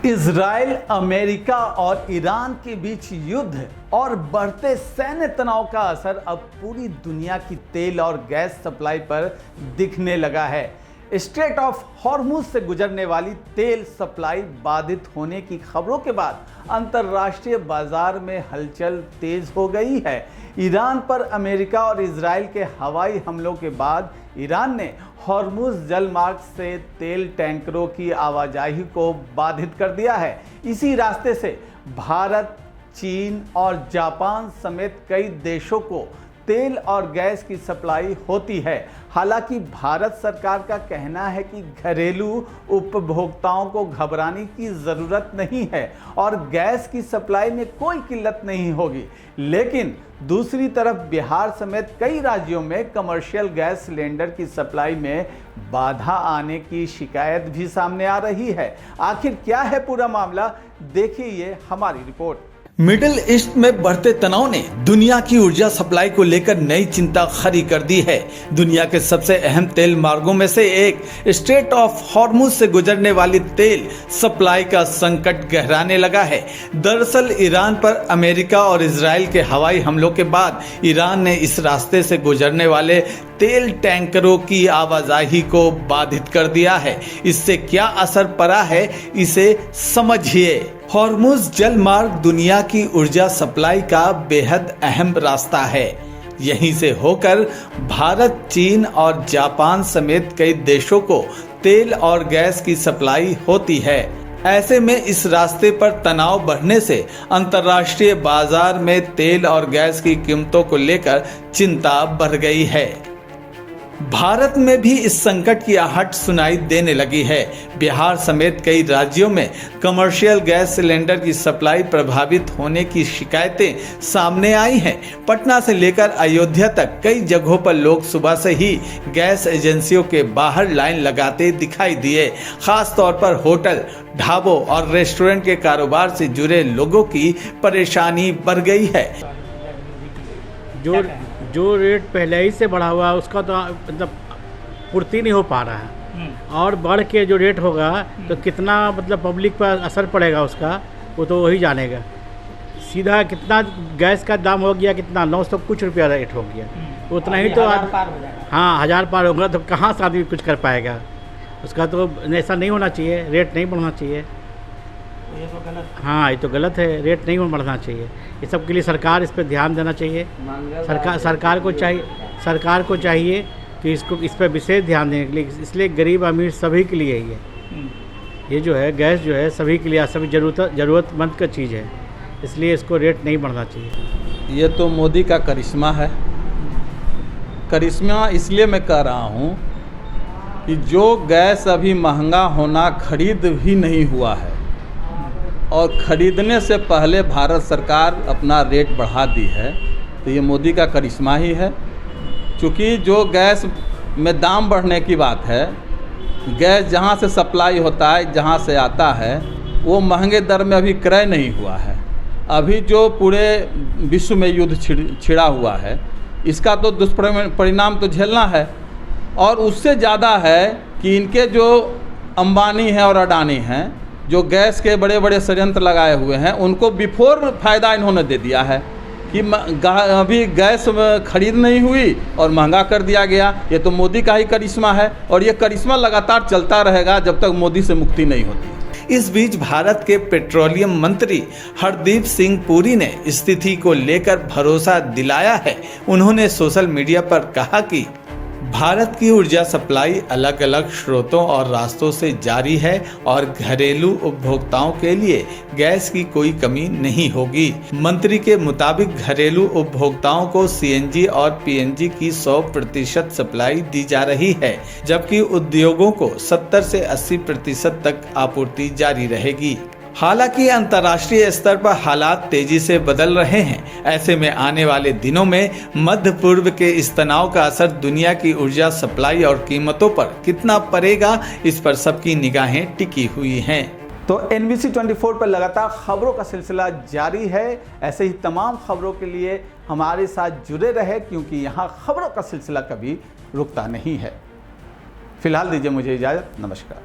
Israel, America और Iran के बीच युद्ध और बढ़ते सैन्य तनाव का असर अब पूरी दुनिया की तेल और गैस सप्लाई पर दिखने लगा है। स्ट्रेट ऑफ हॉर्मुज से गुजरने वाली तेल सप्लाई बाधित होने की खबरों के बाद अंतर्राष्ट्रीय बाजार में हलचल तेज हो गई है। ईरान पर अमेरिका और इजराइल के हवाई हमलों के बाद ईरान ने हॉर्मुज जलमार्ग से तेल टैंकरों की आवाजाही को बाधित कर दिया है। इसी रास्ते से भारत, चीन और जापान समेत कई देशों को तेल और गैस की सप्लाई होती है। हालांकि भारत सरकार का कहना है कि घरेलू उपभोक्ताओं को घबराने की ज़रूरत नहीं है और गैस की सप्लाई में कोई किल्लत नहीं होगी। लेकिन दूसरी तरफ बिहार समेत कई राज्यों में कमर्शियल गैस सिलेंडर की सप्लाई में बाधा आने की शिकायत भी सामने आ रही है। आखिर क्या है पूरा मामला, देखिए ये हमारी रिपोर्ट। मिडिल ईस्ट में बढ़ते तनाव ने दुनिया की ऊर्जा सप्लाई को लेकर नई चिंता खड़ी कर दी है। दुनिया के सबसे अहम तेल मार्गों में से एक स्ट्रेट ऑफ हॉर्मुज से गुजरने वाली तेल सप्लाई का संकट गहराने लगा है। दरअसल ईरान पर अमेरिका और इजराइल के हवाई हमलों के बाद ईरान ने इस रास्ते से गुजरने वाले तेल टैंकरों की आवाजाही को बाधित कर दिया है। इससे क्या असर पड़ा है, इसे समझिए। हॉर्मुज जलमार्ग दुनिया की ऊर्जा सप्लाई का बेहद अहम रास्ता है। यहीं से होकर भारत, चीन और जापान समेत कई देशों को तेल और गैस की सप्लाई होती है। ऐसे में इस रास्ते पर तनाव बढ़ने से अंतर्राष्ट्रीय बाजार में तेल और गैस की कीमतों को लेकर चिंता बढ़ गई है। भारत में भी इस संकट की आहट सुनाई देने लगी है। बिहार समेत कई राज्यों में कमर्शियल गैस सिलेंडर की सप्लाई प्रभावित होने की शिकायतें सामने आई हैं। पटना से लेकर अयोध्या तक कई जगहों पर लोग सुबह से ही गैस एजेंसियों के बाहर लाइन लगाते दिखाई दिए। खास तौर पर होटल, ढाबों और रेस्टोरेंट के कारोबार से जुड़े लोगों की परेशानी बढ़ गई है। जो रेट पहले ही से बढ़ा हुआ है उसका तो मतलब पूर्ति नहीं हो पा रहा है, और बढ़ के जो रेट होगा तो कितना मतलब पब्लिक पर असर पड़ेगा उसका वो तो वही जानेगा। सीधा कितना गैस का दाम हो गया, कितना 900 कुछ रुपया रेट हो गया, उतना ही तो हाँ 1000 पार होगा तो कहाँ से आदमी कुछ कर पाएगा। उसका तो ऐसा नहीं होना चाहिए, रेट नहीं बढ़ना चाहिए। ये तो गलत। हाँ ये तो गलत है, रेट नहीं बढ़ना चाहिए। ये सब के लिए सरकार इस पर ध्यान देना चाहिए। सरकार को चाहिए कि इस पर विशेष ध्यान देने के लिए, इसलिए गरीब अमीर सभी के लिए ये जो है गैस जो है सभी के लिए, सभी ज़रूरतमंद का चीज़ है, इसलिए इसको रेट नहीं बढ़ना चाहिए। ये तो मोदी का करिश्मा है। करिश्मा इसलिए मैं कह रहा हूँ कि जो गैस अभी महंगा होना खरीद भी नहीं हुआ है और ख़रीदने से पहले भारत सरकार अपना रेट बढ़ा दी है, तो ये मोदी का करिश्मा ही है। क्योंकि जो गैस में दाम बढ़ने की बात है, गैस जहाँ से सप्लाई होता है, जहाँ से आता है, वो महंगे दर में अभी क्रय नहीं हुआ है। अभी जो पूरे विश्व में युद्ध छिड़ा हुआ है, इसका तो दुष्परिणाम तो झेलना है। और उससे ज़्यादा है कि इनके जो अंबानी हैं और अडानी हैं, जो गैस के बड़े बड़े संयंत्र लगाए हुए हैं, उनको बिफोर फ़ायदा इन्होंने दे दिया है कि अभी गैस खरीद नहीं हुई और महंगा कर दिया गया। ये तो मोदी का ही करिश्मा है और ये करिश्मा लगातार चलता रहेगा जब तक मोदी से मुक्ति नहीं होती। इस बीच भारत के पेट्रोलियम मंत्री हरदीप सिंह पुरी ने स्थिति को लेकर भरोसा दिलाया है। उन्होंने सोशल मीडिया पर कहा कि भारत की ऊर्जा सप्लाई अलग अलग स्रोतों और रास्तों से जारी है और घरेलू उपभोक्ताओं के लिए गैस की कोई कमी नहीं होगी। मंत्री के मुताबिक घरेलू उपभोक्ताओं को सीएनजी और पीएनजी की 100% सप्लाई दी जा रही है, जबकि उद्योगों को 70 से 80% तक आपूर्ति जारी रहेगी। हालांकि अंतर्राष्ट्रीय स्तर पर हालात तेजी से बदल रहे हैं। ऐसे में आने वाले दिनों में मध्य पूर्व के इस तनाव का असर दुनिया की ऊर्जा सप्लाई और कीमतों पर कितना पड़ेगा, इस पर सबकी निगाहें टिकी हुई हैं। तो NBC 24 पर लगातार खबरों का सिलसिला जारी है। ऐसे ही तमाम खबरों के लिए हमारे साथ जुड़े रहे, क्योंकि यहाँ खबरों का सिलसिला कभी रुकता नहीं है। फिलहाल दीजिए मुझे इजाज़त। नमस्कार।